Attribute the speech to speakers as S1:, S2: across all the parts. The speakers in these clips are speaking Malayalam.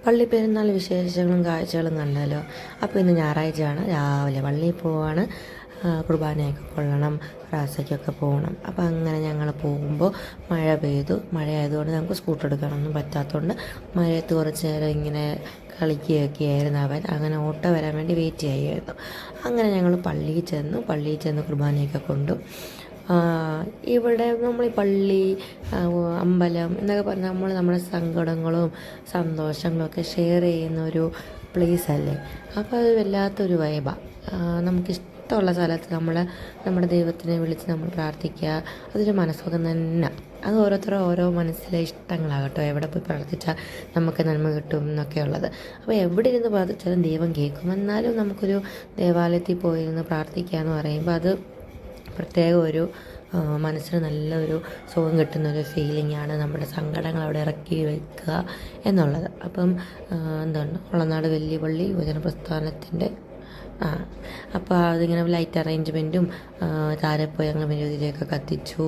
S1: പള്ളി പെരുന്നാൾ വിശേഷങ്ങളും കാഴ്ചകളും കണ്ടാലോ. അപ്പോൾ ഇന്ന് ഞായറാഴ്ചയാണ്, രാവിലെ പള്ളിയിൽ പോവാണ്. കുർബാനയൊക്കെ കൊള്ളണം, റാസയ്ക്കൊക്കെ പോകണം. അപ്പോൾ അങ്ങനെ ഞങ്ങൾ പോകുമ്പോൾ മഴ പെയ്തു. മഴയായതുകൊണ്ട് നമുക്ക് സ്കൂട്ടർ എടുക്കാനൊന്നും പറ്റാത്തതുകൊണ്ട് മഴയത്ത് കുറച്ച് നേരം ഇങ്ങനെ കളിക്കുകയൊക്കെ ആയിരുന്നു അവൻ. അങ്ങനെ ഓട്ടോ വരാൻ വേണ്ടി വെയിറ്റ് ചെയ്യുമായിരുന്നു. അങ്ങനെ ഞങ്ങൾ പള്ളിയിൽ ചെന്ന് കുർബാനയൊക്കെ കൊണ്ടു. ഇവിടെ നമ്മൾ ഈ പള്ളി, അമ്പലം എന്നൊക്കെ പറഞ്ഞാൽ നമ്മുടെ സങ്കടങ്ങളും സന്തോഷങ്ങളും ഒക്കെ ഷെയർ ചെയ്യുന്ന ഒരു പ്ലേസല്ലേ. അപ്പോൾ അത് വല്ലാത്തൊരു വൈബാണ്. നമുക്കിഷ്ടമുള്ള സ്ഥലത്ത് നമ്മുടെ ദൈവത്തിനെ വിളിച്ച് നമ്മൾ പ്രാർത്ഥിക്കുക, അതൊരു മനസ്സുഖം തന്നെ. അത് ഓരോരുത്തരും ഓരോ മനസ്സിലെ ഇഷ്ടങ്ങളാകട്ടോ. എവിടെ പോയി പ്രാർത്ഥിച്ചാൽ നമുക്ക് നന്മ കിട്ടും എന്നൊക്കെ ഉള്ളത്. അപ്പോൾ എവിടെ ഇരുന്ന് പ്രാർത്ഥിച്ചാലും ദൈവം കേൾക്കും. എന്നാലും നമുക്കൊരു ദേവാലയത്തിൽ പോയിരുന്ന് പ്രാർത്ഥിക്കുക എന്ന് പറയുമ്പോൾ അത് പ്രത്യേക ഒരു മനസ്സിന് നല്ലൊരു സുഖം കിട്ടുന്നൊരു ഫീലിംഗാണ്. നമ്മുടെ സങ്കടങ്ങൾ അവിടെ ഇറക്കി വയ്ക്കുക എന്നുള്ളത്. അപ്പം എന്താണ് ഉള്ളനാട് വലിയ പള്ളി യുവജന പ്രസ്ഥാനത്തിൻ്റെ അപ്പോൾ അതിങ്ങനെ ലൈറ്റ് അറേഞ്ച്മെൻറ്റും താരപ്പോയി ഞങ്ങൾ മെഴുകുതിരിയൊക്കെ കത്തിച്ചു.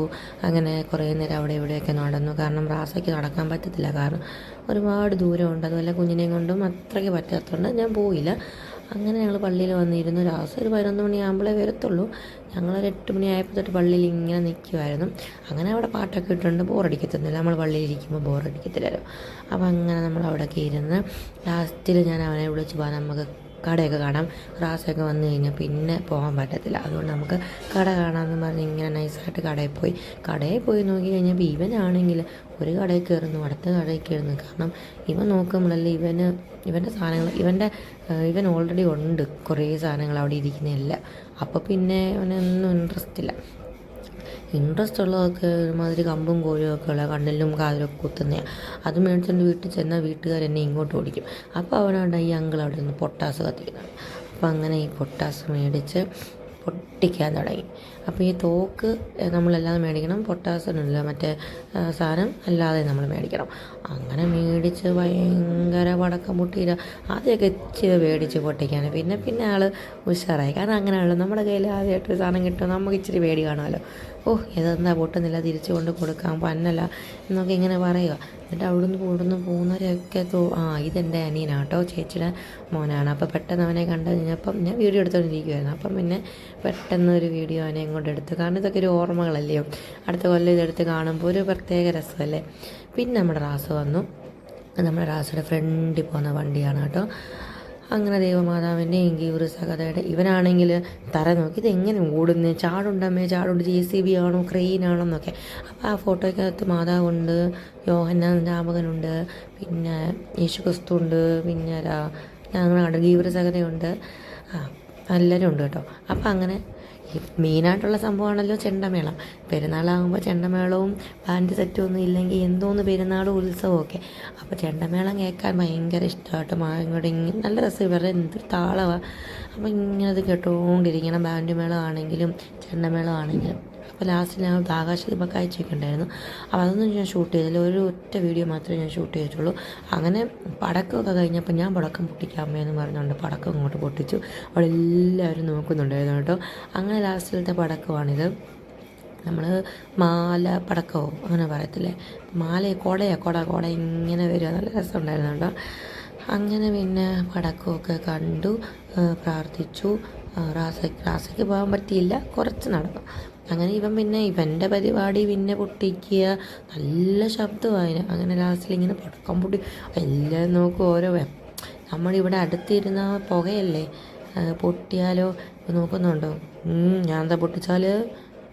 S1: അങ്ങനെ കുറേ നേരം അവിടെ ഇവിടെയൊക്കെ നടന്നു. കാരണം റാസയ്ക്ക് നടക്കാൻ പറ്റത്തില്ല, കാരണം ഒരുപാട് ദൂരമുണ്ട്. അതുപോലെ കുഞ്ഞിനെയും കൊണ്ടും അത്രയ്ക്ക് പറ്റാത്തതുകൊണ്ട് ഞാൻ പോയില്ല. അങ്ങനെ ഞങ്ങൾ പള്ളിയിൽ വന്നിരുന്നു. റാസ ഒരു 11 മണിയാകുമ്പോഴേ വരത്തുള്ളൂ. ഞങ്ങളൊരു 8 മണിയായപ്പോൾ തൊട്ട് പള്ളിയിൽ ഇങ്ങനെ നിൽക്കുമായിരുന്നു. അങ്ങനെ അവിടെ പാട്ടൊക്കെ ഇട്ടുകൊണ്ട് ബോറടിക്കത്തൊന്നുമില്ല. നമ്മൾ പള്ളിയിൽ ഇരിക്കുമ്പോൾ ബോറടിക്കത്തില്ലല്ലോ. അപ്പോൾ അങ്ങനെ നമ്മൾ അവിടെയൊക്കെ ഇരുന്ന് ലാസ്റ്റിൽ ഞാൻ അവനെ വിളിച്ച് പോകാൻ നമുക്ക് കടയൊക്കെ കാണാം. റാസൊക്കെ വന്നു കഴിഞ്ഞാൽ പിന്നെ പോകാൻ പറ്റത്തില്ല. അതുകൊണ്ട് നമുക്ക് കട കാണാമെന്ന് പറഞ്ഞ് ഇങ്ങനെ നൈസായിട്ട് കടയിൽ പോയി നോക്കി കഴിഞ്ഞപ്പോൾ ഇവനാണെങ്കിൽ ഒരു കടയിൽ കയറുന്നു, അടുത്ത കടയിൽ കയറുന്നു. കാരണം ഇവൻ നോക്കുമ്പോഴല്ലേ ഇവൻ്റെ സാധനങ്ങൾ ഇവൻ ഓൾറെഡി ഉണ്ട് കുറേ സാധനങ്ങൾ അവിടെ ഇരിക്കുന്നതല്ല. അപ്പോൾ പിന്നെ അവനൊന്നും ഇൻട്രസ്റ്റ് ഉള്ളതൊക്കെ ഒരുമാതിരി കമ്പും കോഴിയും ഒക്കെ ഉള്ള കണ്ണിലും കാതിലൊക്കെ കുത്തുന്നതാണ്. അത് മേടിച്ചുകൊണ്ട് വീട്ടിൽ ചെന്നാൽ വീട്ടുകാരെന്നെ ഇങ്ങോട്ട് ഓടിക്കും. അപ്പോൾ അവനോട് ഈ അങ്കിൾ അവിടെ നിന്ന് പൊട്ടാസ് കത്തിക്കുന്നതാണ്. അപ്പോൾ അങ്ങനെ ഈ പൊട്ടാസ് മേടിച്ച് പൊട്ടിക്കാൻ തുടങ്ങി. അപ്പോൾ ഈ തോക്ക് നമ്മളല്ലാതെ മേടിക്കണം, പൊട്ടാസിനുള്ള മറ്റേ സാധനം അല്ലാതെ നമ്മൾ മേടിക്കണം. അങ്ങനെ മേടിച്ച് ഭയങ്കര പടക്കം പൊട്ടിയില്ല. ആദ്യമൊക്കെ ഇച്ചിരി മേടിച്ച് പൊട്ടിക്കാൻ, പിന്നെ ആൾ ഉഷാറായി. കാരണം അങ്ങനെയാണല്ലോ, നമ്മുടെ കയ്യിൽ ആദ്യമായിട്ട് സാധനം കിട്ടും, നമുക്ക് ഇച്ചിരി പേടി കാണുമല്ലോ. ഇതെന്താ പൊട്ടുന്നില്ല, തിരിച്ചു കൊണ്ട് കൊടുക്കാൻ പന്നല്ല എന്നൊക്കെ ഇങ്ങനെ പറയുക. എന്നിട്ട് അവിടുന്ന് പോകുന്നവരെയൊക്കെ ഇതെൻ്റെ അനിയനാട്ടോ, ചേച്ചിയുടെ മോനാണ്. അപ്പോൾ പെട്ടെന്ന് അവനെ കണ്ടു കഴിഞ്ഞപ്പം ഞാൻ വീഡിയോ എടുത്തുകൊണ്ടിരിക്കുമായിരുന്നു. അപ്പം പിന്നെ പെട്ടെന്ന് ഒരു വീഡിയോ അവനെ ഇങ്ങോട്ട് എടുത്തു. കാരണം ഇതൊക്കെ ഒരു ഓർമ്മകളല്ലയോ. അടുത്ത കൊല്ലം ഇതെടുത്ത് കാണുമ്പോൾ ഒരു പ്രത്യേക രസമല്ലേ. പിന്നെ നമ്മുടെ റാസ് വന്നു. നമ്മുടെ റാസിയുടെ ഫ്രണ്ടിൽ പോകുന്ന വണ്ടിയാണ് കേട്ടോ. അങ്ങനെ ദൈവമാതാവിൻ്റെ ഗീവ്രൂസ കഥയുടെ ഇവനാണെങ്കിൽ തറ നോക്കി ഇതെങ്ങനെ ഓടുന്നു, ചാടുണ്ട് JCB ആണോ ക്രെയിനാണോ എന്നൊക്കെ. അപ്പോൾ ആ ഫോട്ടോയ്ക്കകത്ത് മാതാവുണ്ട്, യോഹന്നാൻ സ്നാപകനുണ്ട്, പിന്നെ യേശു ക്രിസ്തു ഉണ്ട്, പിന്നെ ഞങ്ങളുടെ ഗീവ്രൂസ കഥയുണ്ട്, എല്ലാവരും ഉണ്ട് കേട്ടോ. അപ്പോൾ അങ്ങനെ ഈ മെയിനായിട്ടുള്ള സംഭവമാണല്ലോ ചെണ്ടമേളം. പെരുന്നാളാകുമ്പോൾ ചെണ്ടമേളവും ബാൻഡ് സെറ്റും ഒന്നും ഇല്ലെങ്കിൽ എന്തോന്ന് പെരുന്നാളും ഉത്സവമൊക്കെ. അപ്പോൾ ചെണ്ടമേളം കേൾക്കാൻ ഭയങ്കര ഇഷ്ടമായിട്ട് ഇങ്ങോട്ട് നല്ല രസം. ഇവരുടെ എന്തൊരു താളമാണ്. അപ്പോൾ ഇങ്ങനെ അത് കേട്ടുകൊണ്ടിരിക്കണം. ബാൻഡ് മേളം ആണെങ്കിലും ചെണ്ടമേളം ആണെങ്കിലും. അപ്പോൾ ലാസ്റ്റ് ഞാൻ ആകാശദീപമൊക്കെ അയച്ചൊക്കെ ഉണ്ടായിരുന്നു. അപ്പോൾ അതൊന്നും ഞാൻ ഷൂട്ട് ചെയ്തില്ല. ഒരു ഒറ്റ വീഡിയോ മാത്രമേ ഞാൻ ഷൂട്ട് ചെയ്തിട്ടുള്ളൂ. അങ്ങനെ പടക്കമൊക്കെ കഴിഞ്ഞപ്പോൾ ഞാൻ പടക്കം പൊട്ടിക്കാം അമ്മയെന്ന് പറഞ്ഞുകൊണ്ട് പടക്കം ഇങ്ങോട്ട് പൊട്ടിച്ചു. അവിടെ എല്ലാവരും നോക്കുന്നുണ്ടായിരുന്നു കേട്ടോ. അങ്ങനെ ലാസ്റ്റിലത്തെ പടക്കമാണിത്. നമ്മൾ മാല പടക്കമോ അങ്ങനെ പറയത്തില്ലേ, കൊട ഇങ്ങനെ വരിക. നല്ല രസമുണ്ടായിരുന്നു കേട്ടോ. അങ്ങനെ പിന്നെ പടക്കമൊക്കെ കണ്ടു, പ്രാർത്ഥിച്ചു. റാസയ്ക്ക് പോകാൻ പറ്റിയില്ല, കുറച്ച് നടന്നു. അങ്ങനെ ഇവൻ്റെ പരിപാടി പിന്നെ പൊട്ടിക്കുക, നല്ല ശബ്ദമായിന്. അങ്ങനെ ലാസ്റ്റിൽ ഇങ്ങനെ പടക്കം പൊട്ടി എല്ലാം നോക്കും. നമ്മളിവിടെ അടുത്തിരുന്ന പുകയല്ലേ, പൊട്ടിയാലോ നോക്കുന്നുണ്ടോ. ഞാൻ എന്താ പൊട്ടിച്ചാൽ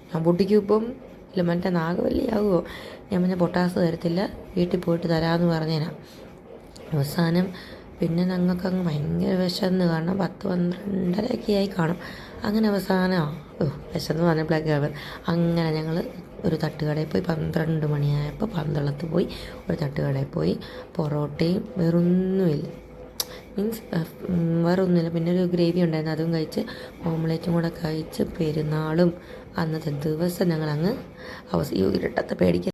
S1: ഞാൻ പൊട്ടിക്കും ഇപ്പം ഇല്ല, മറ്റേ നാഗവല്ലിയാകുമോ. ഞാൻ പിന്നെ പൊട്ടാസ് തരത്തില്ല, വീട്ടിൽ പോയിട്ട് തരാമെന്ന് പറഞ്ഞേനാ. അവസാനം പിന്നെ ഞങ്ങൾക്കങ്ങ് ഭയങ്കര വിശന്ന്, കാരണം 10-12 ആയി കാണും. അങ്ങനെ അവസാനം വിശന്ന് പറഞ്ഞപ്പോഴൊക്കെ അങ്ങനെ ഞങ്ങൾ ഒരു തട്ടുകടയിൽ പോയി. 12 മണിയായപ്പോൾ പന്തളത്ത് പോയി ഒരു തട്ടുകടയിൽ പോയി. പൊറോട്ടയും വേറൊന്നുമില്ല, പിന്നെ ഒരു ഗ്രേവി ഉണ്ടായിരുന്നു, അതും കഴിച്ച് ഓംലേറ്റും കൂടെ കഴിച്ച് പെരുന്നാളും അന്നത്തെ ദിവസം ഞങ്ങളങ്ങ് ഇരുട്ടത്ത് പേടിക്കുക.